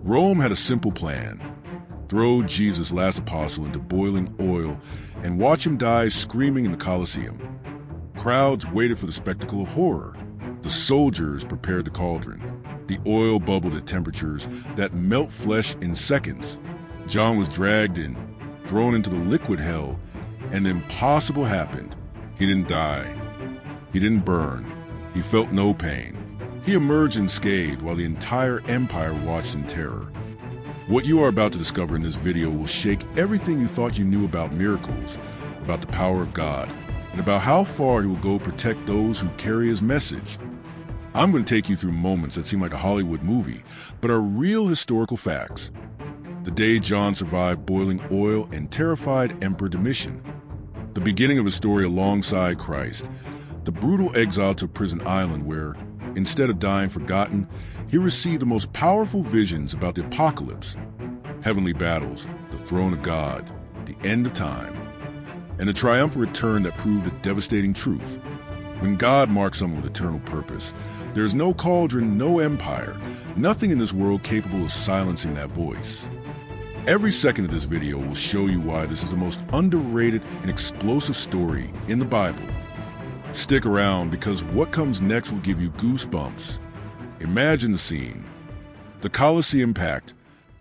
Rome had a simple plan. Throw Jesus' last apostle into boiling oil and watch him die screaming in the Colosseum. Crowds waited for the spectacle of horror. The soldiers prepared the cauldron. The oil bubbled at temperatures that melt flesh in seconds. John was dragged in, thrown into the liquid hell, and the impossible happened. He didn't die. He didn't burn. He felt no pain. He emerged unscathed while the entire empire watched in terror. What you are about to discover in this video will shake everything you thought you knew about miracles, about the power of God, and about how far he will go protect those who carry his message. I'm going to take you through moments that seem like a Hollywood movie, but are real historical facts. The day John survived boiling oil and terrified Emperor Domitian. The beginning of his story alongside Christ. The brutal exile to a prison island where, instead of dying forgotten, he received the most powerful visions about the apocalypse, heavenly battles, the throne of God, the end of time, and the triumphant return that proved a devastating truth. When God marks someone with eternal purpose, there is no cauldron, no empire, nothing in this world capable of silencing that voice. Every second of this video will show you why this is the most underrated and explosive story in the Bible. Stick around because what comes next will give you goosebumps. Imagine the scene. The Colosseum packed,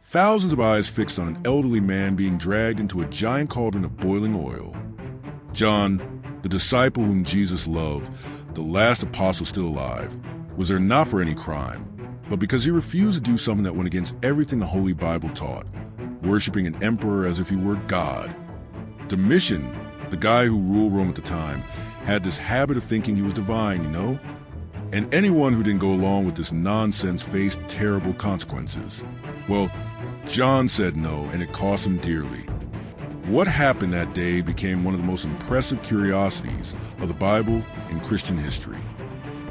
thousands of eyes fixed on an elderly man being dragged into a giant cauldron of boiling oil. John, the disciple whom Jesus loved, the last apostle still alive, was there not for any crime, but because he refused to do something that went against everything the Holy Bible taught, worshiping an emperor as if he were God. Domitian, the guy who ruled Rome at the time, had this habit of thinking he was divine, you know? And anyone who didn't go along with this nonsense faced terrible consequences. Well, John said no, and it cost him dearly. What happened that day became one of the most impressive curiosities of the Bible and Christian history.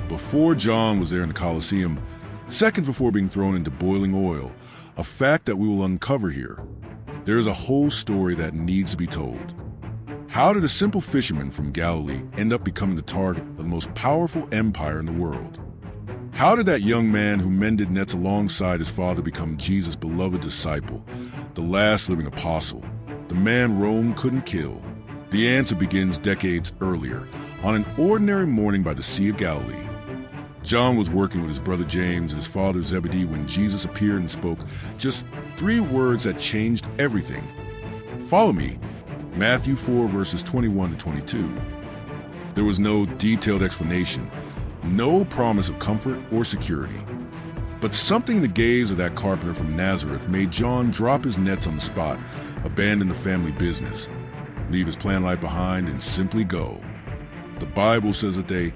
Before John was there in the Colosseum, seconds before being thrown into boiling oil, a fact that we will uncover here, there is a whole story that needs to be told. How did a simple fisherman from Galilee end up becoming the target of the most powerful empire in the world? How did that young man who mended nets alongside his father become Jesus' beloved disciple, the last living apostle, the man Rome couldn't kill? The answer begins decades earlier, on an ordinary morning by the Sea of Galilee. John was working with his brother James and his father Zebedee when Jesus appeared and spoke just 3 words that changed everything. Follow me. Matthew 4 verses 21 to 22. There was no detailed explanation, no promise of comfort or security. But something in the gaze of that carpenter from Nazareth made John drop his nets on the spot, abandon the family business, leave his planned life behind, and simply go. The Bible says that they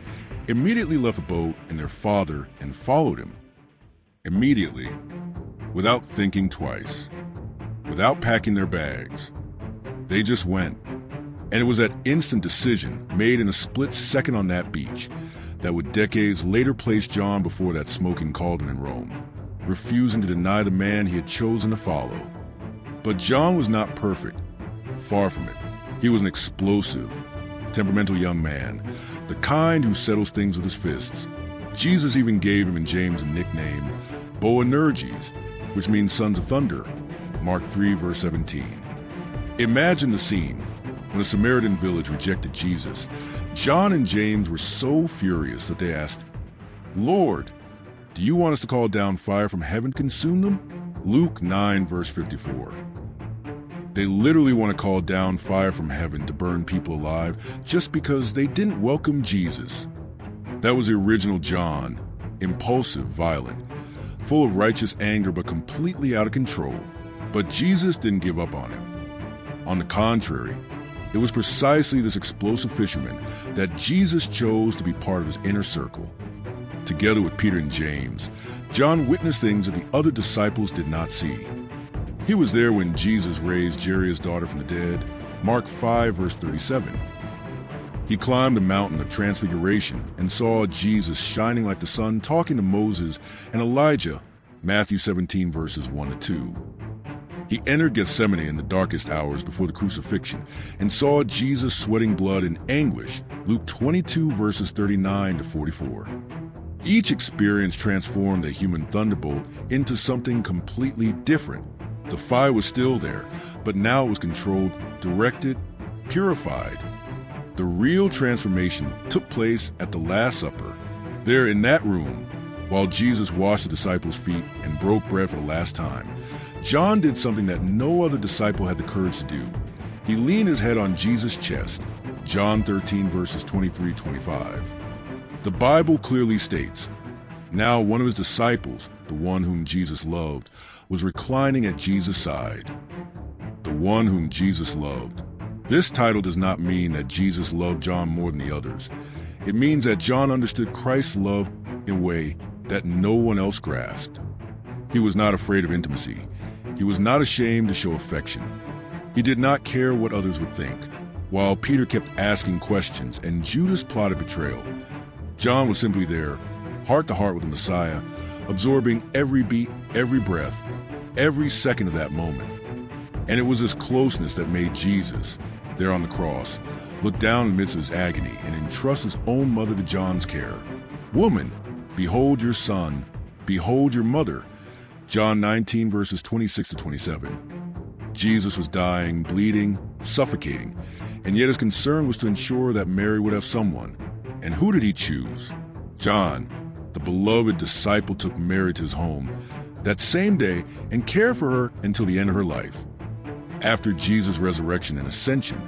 immediately left the boat and their father and followed him. Immediately, without thinking twice, without packing their bags. They just went. And it was that instant decision, made in a split second on that beach, that would decades later place John before that smoking cauldron in Rome, refusing to deny the man he had chosen to follow. But John was not perfect. Far from it. He was an explosive, temperamental young man, the kind who settles things with his fists. Jesus even gave him and James a nickname, Boanerges, which means sons of thunder, Mark 3 verse 17. Imagine the scene. When a Samaritan village rejected Jesus, John and James were so furious that they asked, "Lord, do you want us to call down fire from heaven to consume them?" Luke 9 verse 54. They literally want to call down fire from heaven to burn people alive just because they didn't welcome Jesus. That was the original John, impulsive, violent, full of righteous anger but completely out of control. But Jesus didn't give up on him. On the contrary, it was precisely this explosive fisherman that Jesus chose to be part of his inner circle. Together with Peter and James, John witnessed things that the other disciples did not see. He was there when Jesus raised Jairus' daughter from the dead, Mark 5 verse 37. He climbed the mountain of Transfiguration and saw Jesus shining like the sun talking to Moses and Elijah, Matthew 17 verses 1 to 2. He entered Gethsemane in the darkest hours before the crucifixion and saw Jesus sweating blood in anguish, Luke 22 verses 39 to 44. Each experience transformed the human thunderbolt into something completely different. The fire was still there, but now it was controlled, directed, purified. The real transformation took place at the Last Supper. There in that room, while Jesus washed the disciples' feet and broke bread for the last time, John did something that no other disciple had the courage to do. He leaned his head on Jesus' chest. John 13, verses 23-25. The Bible clearly states, "Now one of his disciples, the one whom Jesus loved, was reclining at Jesus' side." The one whom Jesus loved. This title does not mean that Jesus loved John more than the others. It means that John understood Christ's love in a way that no one else grasped. He was not afraid of intimacy. He was not ashamed to show affection. He did not care what others would think. While Peter kept asking questions and Judas plotted betrayal, John was simply there, heart to heart with the Messiah, absorbing every beat, every breath, every second of that moment. And it was this closeness that made Jesus, there on the cross, look down amidst his agony and entrust his own mother to John's care. "Woman, behold your son, behold your mother." John 19, verses 26-27. Jesus was dying, bleeding, suffocating, and yet his concern was to ensure that Mary would have someone. And who did he choose? John, the beloved disciple, took Mary to his home that same day and cared for her until the end of her life. After Jesus' resurrection and ascension,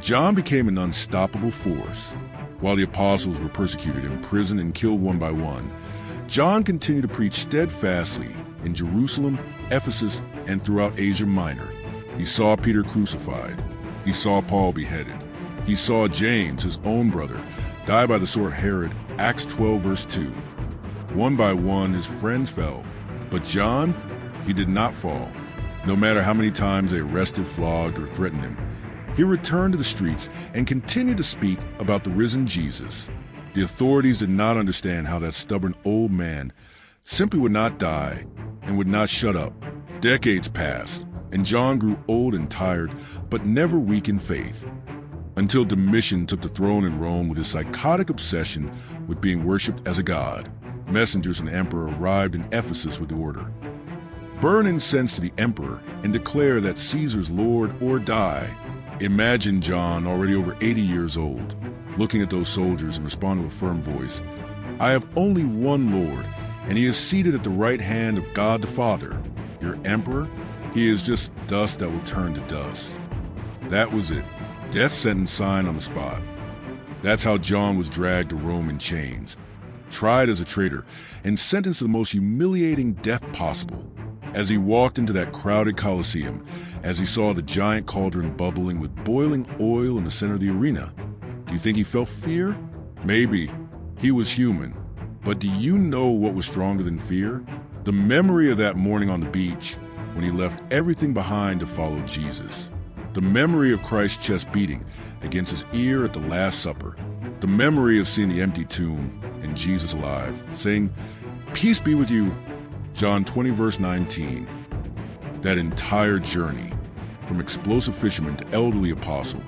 John became an unstoppable force. While the apostles were persecuted, imprisoned, and killed one by one, John continued to preach steadfastly in Jerusalem, Ephesus, and throughout Asia Minor. He saw Peter crucified. He saw Paul beheaded. He saw James, his own brother, die by the sword of Herod, Acts 12, verse 2. One by one, his friends fell. But John, he did not fall. No matter how many times they arrested, flogged, or threatened him, he returned to the streets and continued to speak about the risen Jesus. The authorities did not understand how that stubborn old man simply would not die and would not shut up. Decades passed, and John grew old and tired, but never weak in faith. Until Domitian took the throne in Rome with his psychotic obsession with being worshipped as a god. Messengers from the emperor arrived in Ephesus with the order: burn incense to the emperor and declare that Caesar's Lord or die. Imagine John, already over 80 years old, looking at those soldiers and responding with a firm voice: "I have only one Lord, and he is seated at the right hand of God the Father. Your emperor, he is just dust that will turn to dust." That was it. Death sentence signed on the spot. That's how John was dragged to Rome in chains, tried as a traitor, and sentenced to the most humiliating death possible. As he walked into that crowded Colosseum, as he saw the giant cauldron bubbling with boiling oil in the center of the arena, do you think he felt fear? Maybe. He was human. But do you know what was stronger than fear? The memory of that morning on the beach when he left everything behind to follow Jesus. The memory of Christ's chest beating against his ear at the Last Supper. The memory of seeing the empty tomb and Jesus alive, saying, "Peace be with you." John 20, verse 19. That entire journey, from explosive fisherman to elderly apostle,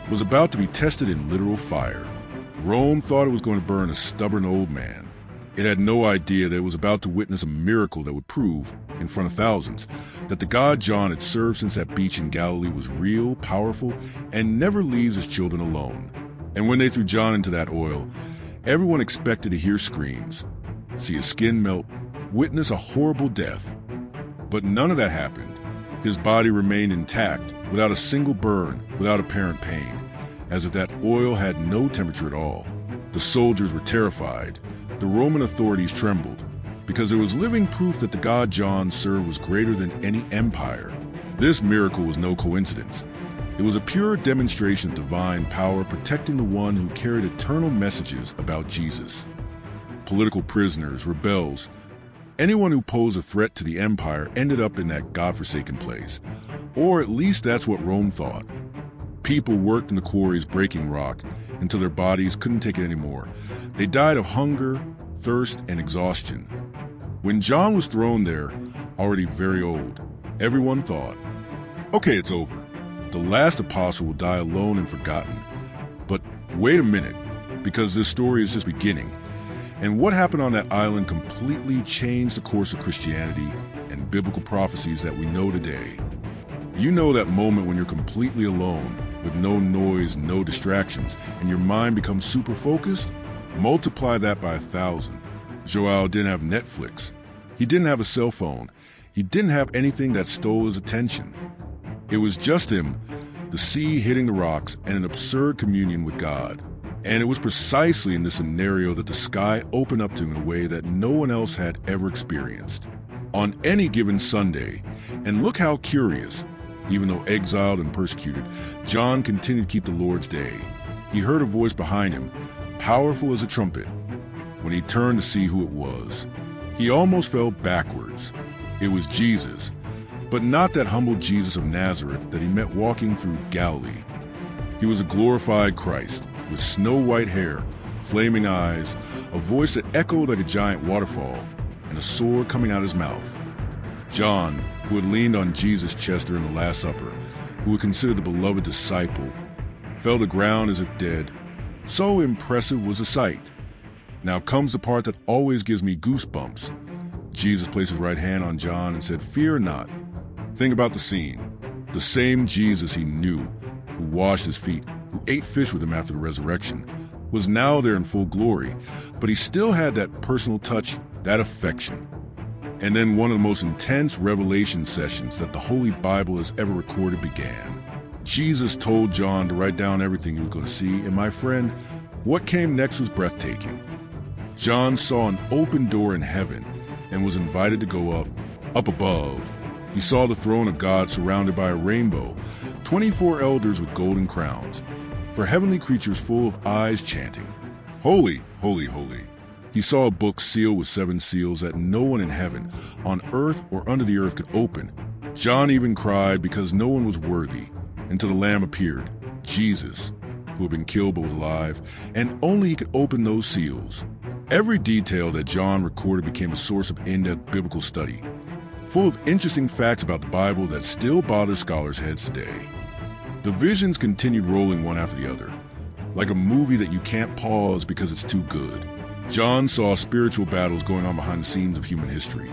was about to be tested in literal fire. Rome thought it was going to burn a stubborn old man. It had no idea that it was about to witness a miracle that would prove, in front of thousands, that the God John had served since that beach in Galilee was real, powerful, and never leaves his children alone. And when they threw John into that oil, everyone expected to hear screams, see his skin melt, witness a horrible death. But none of that happened. His body remained intact, without a single burn, without apparent pain, as if that oil had no temperature at all. The soldiers were terrified. The Roman authorities trembled, because there was living proof that the God John served was greater than any empire. This miracle was no coincidence. It was a pure demonstration of divine power protecting the one who carried eternal messages about Jesus. Political prisoners, rebels, anyone who posed a threat to the empire ended up in that godforsaken place. Or at least that's what Rome thought. People worked in the quarries breaking rock until their bodies couldn't take it anymore. They died of hunger, thirst, and exhaustion. When John was thrown there, already very old, everyone thought, okay, it's over. The last apostle will die alone and forgotten. But wait a minute, because this story is just beginning. And what happened on that island completely changed the course of Christianity and biblical prophecies that we know today. You know that moment when you're completely alone, with no noise, no distractions, and your mind becomes super focused? Multiply that by 1,000. Joel didn't have Netflix. He didn't have a cell phone. He didn't have anything that stole his attention. It was just him, the sea hitting the rocks, and an absurd communion with God. And it was precisely in this scenario that the sky opened up to him in a way that no one else had ever experienced. On any given Sunday, and look how curious, even though exiled and persecuted, John continued to keep the Lord's day. He heard a voice behind him, powerful as a trumpet. When he turned to see who it was, he almost fell backwards. It was Jesus, but not that humble Jesus of Nazareth that he met walking through Galilee. He was a glorified Christ, with snow-white hair, flaming eyes, a voice that echoed like a giant waterfall, and a sword coming out his mouth. John, who had leaned on Jesus' chest during the Last Supper, who was considered the beloved disciple, fell to the ground as if dead. So impressive was the sight. Now comes the part that always gives me goosebumps. Jesus placed his right hand on John and said, "Fear not." Think about the scene. The same Jesus he knew, who washed his feet, who ate fish with him after the resurrection, was now there in full glory, but he still had that personal touch, that affection. And then one of the most intense revelation sessions that the Holy Bible has ever recorded began. Jesus told John to write down everything he was going to see, and my friend, what came next was breathtaking. John saw an open door in heaven and was invited to go up above. He saw the throne of God surrounded by a rainbow, 24 elders with golden crowns, for heavenly creatures full of eyes chanting, "Holy, holy, holy." He saw a book sealed with 7 seals that no one in heaven, on earth, or under the earth could open. John even cried because no one was worthy, until the Lamb appeared, Jesus, who had been killed but was alive, and only he could open those seals. Every detail that John recorded became a source of in-depth biblical study, full of interesting facts about the Bible that still bother scholars' heads today. The visions continued rolling one after the other, like a movie that you can't pause because it's too good. John saw spiritual battles going on behind the scenes of human history,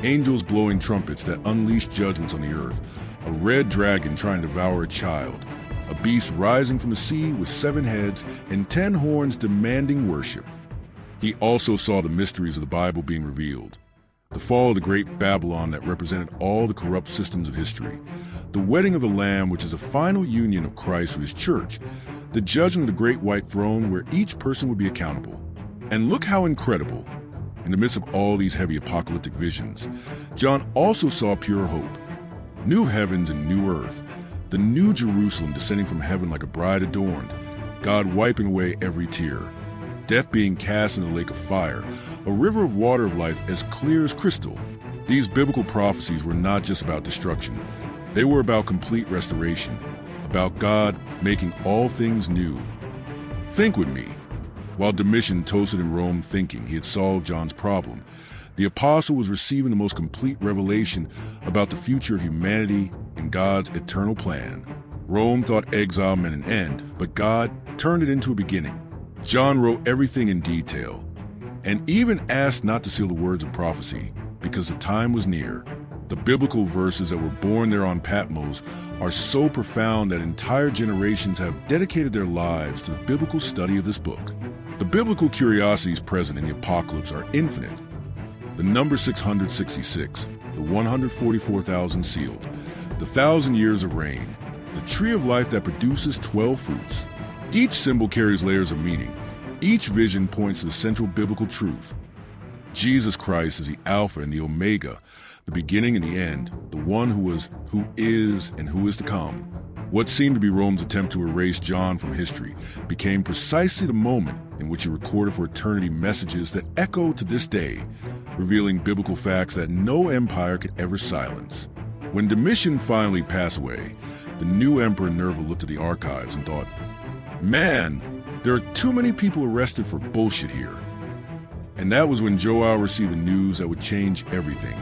angels blowing trumpets that unleashed judgments on the earth, a red dragon trying to devour a child, a beast rising from the sea with 7 heads and 10 horns demanding worship. He also saw the mysteries of the Bible being revealed. The fall of the great Babylon that represented all the corrupt systems of history, the wedding of the Lamb, which is a final union of Christ with his church, the judgment of the great white throne where each person would be accountable. And look how incredible, in the midst of all these heavy apocalyptic visions, John also saw pure hope. New heavens and new earth, the new Jerusalem descending from heaven like a bride adorned, God wiping away every tear, death being cast in the lake of fire, a river of water of life as clear as crystal. These biblical prophecies were not just about destruction. They were about complete restoration, about God making all things new. Think with me. While Domitian toasted in Rome thinking he had solved John's problem, the apostle was receiving the most complete revelation about the future of humanity and God's eternal plan. Rome thought exile meant an end, but God turned it into a beginning. John wrote everything in detail, and even asked not to seal the words of prophecy, because the time was near. The biblical verses that were born there on Patmos are so profound that entire generations have dedicated their lives to the biblical study of this book. The biblical curiosities present in the apocalypse are infinite. The number 666, the 144,000 sealed, the 1,000 years of reign, the tree of life that produces 12 fruits. Each symbol carries layers of meaning. Each vision points to the central biblical truth. Jesus Christ is the Alpha and the Omega, the beginning and the end, the one who was, who is, and who is to come. What seemed to be Rome's attempt to erase John from history became precisely the moment in which he recorded for eternity messages that echo to this day, revealing biblical facts that no empire could ever silence. When Domitian finally passed away, the new Emperor Nerva looked at the archives and thought, "Man, there are too many people arrested for bullshit here." And that was when Joel received the news that would change everything.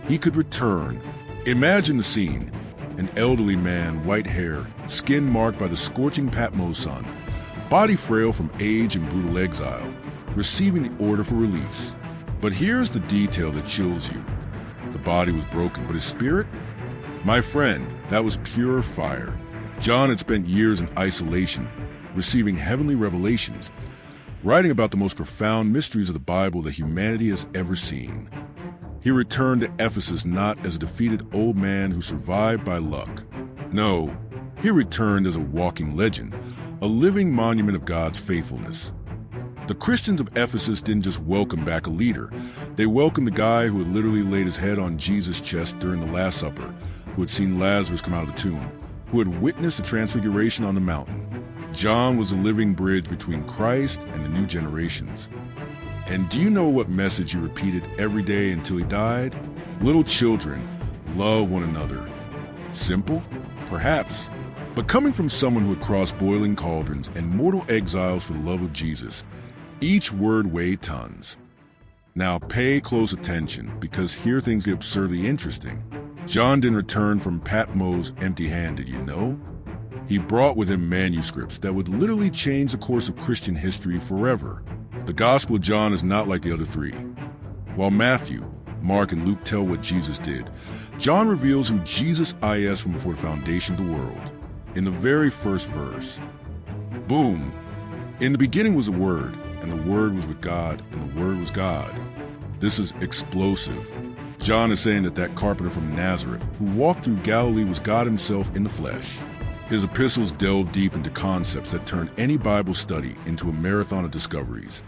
He could return. Imagine the scene. An elderly man, white hair, skin marked by the scorching Patmos sun, body frail from age and brutal exile, receiving the order for release. But here's the detail that chills you. The body was broken, but his spirit? My friend, that was pure fire. John had spent years in isolation, receiving heavenly revelations, writing about the most profound mysteries of the Bible that humanity has ever seen. He returned to Ephesus not as a defeated old man who survived by luck. No, he returned as a walking legend, a living monument of God's faithfulness. The Christians of Ephesus didn't just welcome back a leader. They welcomed the guy who had literally laid his head on Jesus' chest during the Last Supper, who had seen Lazarus come out of the tomb, who had witnessed the transfiguration on the mountain. John was a living bridge between Christ and the new generations. And do you know what message he repeated every day until he died? Little children, love one another. Simple? Perhaps. But coming from someone who had crossed boiling cauldrons and mortal exiles for the love of Jesus, each word weighed tons. Now pay close attention, because here things get absurdly interesting. John didn't return from Patmos empty-handed, you know? He brought with him manuscripts that would literally change the course of Christian history forever. The Gospel of John is not like the other three. While Matthew, Mark, and Luke tell what Jesus did, John reveals who Jesus is from before the foundation of the world. In the very first verse, boom, in the beginning was the Word, and the Word was with God, and the Word was God. This is explosive. John is saying that carpenter from Nazareth who walked through Galilee was God himself in the flesh. His epistles delve deep into concepts that turn any Bible study into a marathon of discoveries.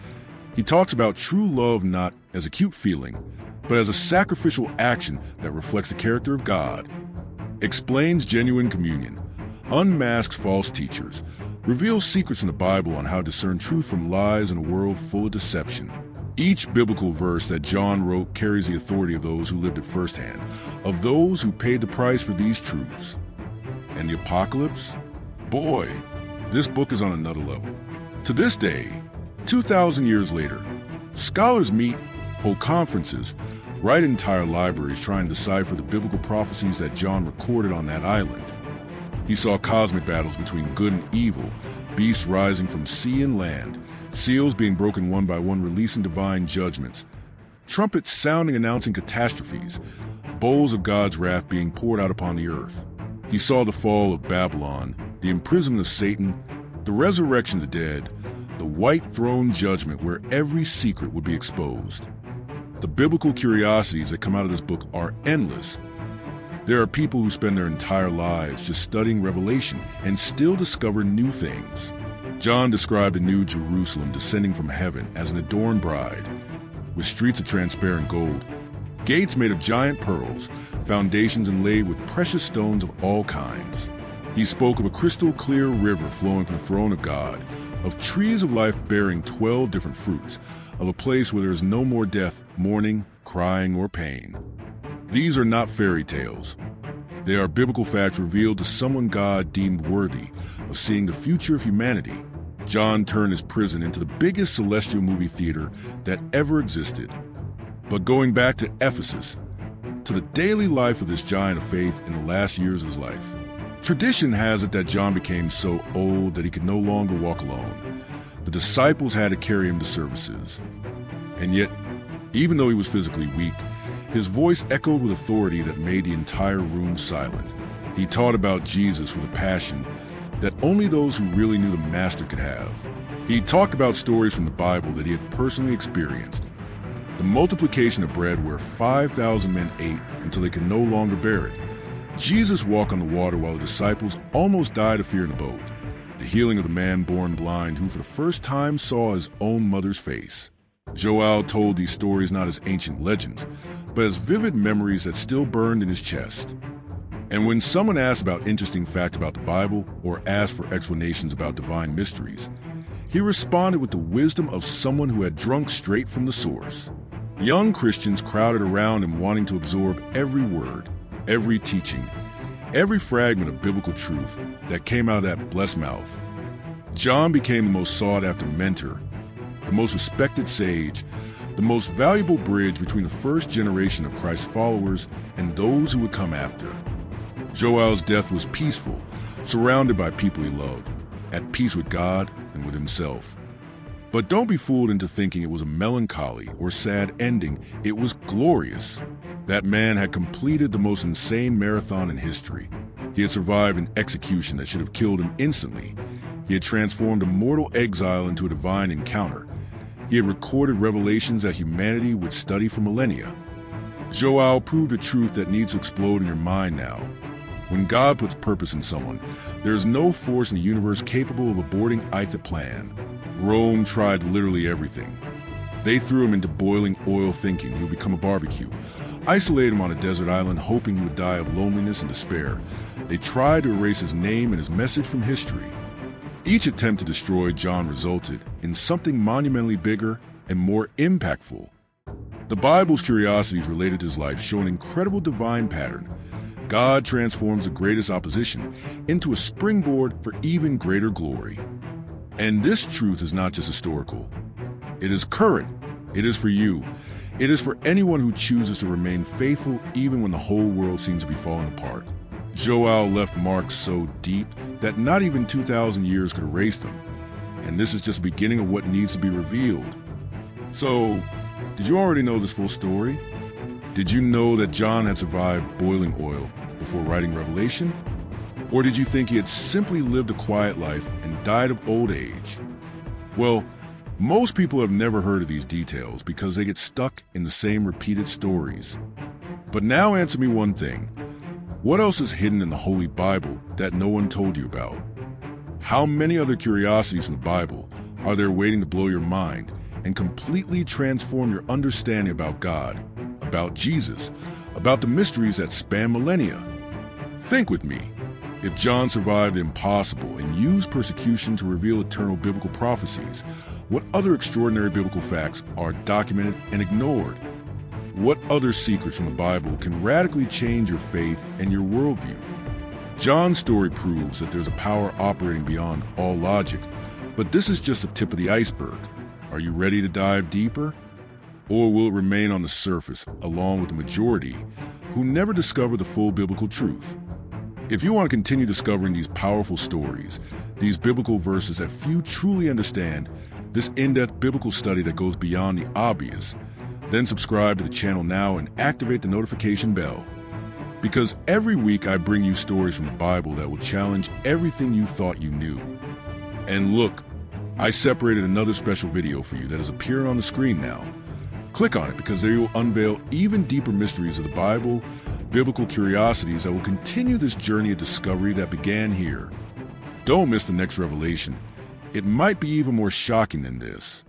He talks about true love not as a cute feeling, but as a sacrificial action that reflects the character of God, explains genuine communion, unmasks false teachers, reveals secrets in the Bible on how to discern truth from lies in a world full of deception. Each biblical verse that John wrote carries the authority of those who lived it firsthand, of those who paid the price for these truths. And the apocalypse? Boy, this book is on another level. To this day, 2,000 years later, scholars meet, hold conferences, write entire libraries trying to decipher the biblical prophecies that John recorded on that island. He saw cosmic battles between good and evil, beasts rising from sea and land, seals being broken one by one, releasing divine judgments, trumpets sounding announcing catastrophes, bowls of God's wrath being poured out upon the earth. He saw the fall of Babylon, the imprisonment of Satan, the resurrection of the dead, the white throne judgment where every secret would be exposed. The biblical curiosities that come out of this book are endless. There are people who spend their entire lives just studying Revelation and still discover new things. John described the new Jerusalem descending from heaven as an adorned bride, with streets of transparent gold, gates made of giant pearls, foundations inlaid with precious stones of all kinds. He spoke of a crystal-clear river flowing from the throne of God, of trees of life bearing 12 different fruits, of a place where there is no more death, mourning, crying, or pain. These are not fairy tales. They are biblical facts revealed to someone God deemed worthy of seeing the future of humanity. John turned his prison into the biggest celestial movie theater that ever existed. But going back to Ephesus, to the daily life of this giant of faith in the last years of his life, tradition has it that John became so old that he could no longer walk alone. The disciples had to carry him to services. And yet, even though he was physically weak, his voice echoed with authority that made the entire room silent. He taught about Jesus with a passion that only those who really knew the Master could have. He talked about stories from the Bible that he had personally experienced. The multiplication of bread where 5,000 men ate until they could no longer bear it. Jesus walked on the water while the disciples almost died of fear in the boat. The healing of the man born blind who for the first time saw his own mother's face. Joel told these stories not as ancient legends, but as vivid memories that still burned in his chest. And when someone asked about interesting facts about the Bible or asked for explanations about divine mysteries, he responded with the wisdom of someone who had drunk straight from the source. Young Christians crowded around him wanting to absorb every word, every teaching, every fragment of biblical truth that came out of that blessed mouth. John became the most sought-after mentor, the most respected sage, the most valuable bridge between the first generation of Christ's followers and those who would come after. Joel's death was peaceful, surrounded by people he loved, at peace with God and with himself. But don't be fooled into thinking it was a melancholy or sad ending. It was glorious. That man had completed the most insane marathon in history. He had survived an execution that should have killed him instantly. He had transformed a mortal exile into a divine encounter. He had recorded revelations that humanity would study for millennia. Joel proved a truth that needs to explode in your mind now. When God puts purpose in someone, there is no force in the universe capable of aborting the plan. Rome tried literally everything. They threw him into boiling oil thinking he would become a barbecue. Isolated him on a desert island hoping he would die of loneliness and despair. They tried to erase his name and his message from history. Each attempt to destroy John resulted in something monumentally bigger and more impactful. The Bible's curiosities related to his life show an incredible divine pattern. God transforms the greatest opposition into a springboard for even greater glory. And this truth is not just historical. It is current. It is for you. It is for anyone who chooses to remain faithful even when the whole world seems to be falling apart. Joel left marks so deep that not even 2,000 years could erase them. And this is just the beginning of what needs to be revealed. So, did you already know this full story? Did you know that John had survived boiling oil before writing Revelation? Or did you think he had simply lived a quiet life and died of old age? Well, most people have never heard of these details because they get stuck in the same repeated stories. But now answer me one thing. What else is hidden in the Holy Bible that no one told you about? How many other curiosities from the Bible are there waiting to blow your mind and completely transform your understanding about God, about Jesus, about the mysteries that span millennia? Think with me. If John survived the impossible and used persecution to reveal eternal biblical prophecies, what other extraordinary biblical facts are documented and ignored? What other secrets from the Bible can radically change your faith and your worldview? John's story proves that there's a power operating beyond all logic, but this is just the tip of the iceberg. Are you ready to dive deeper? Or will it remain on the surface, along with the majority who never discover the full biblical truth? If you want to continue discovering these powerful stories, these biblical verses that few truly understand, this in-depth biblical study that goes beyond the obvious, then subscribe to the channel now and activate the notification bell. Because every week I bring you stories from the Bible that will challenge everything you thought you knew. And look, I separated another special video for you that is appearing on the screen now. Click on it because there you'll unveil even deeper mysteries of the Bible, biblical curiosities that will continue this journey of discovery that began here. Don't miss the next revelation. It might be even more shocking than this.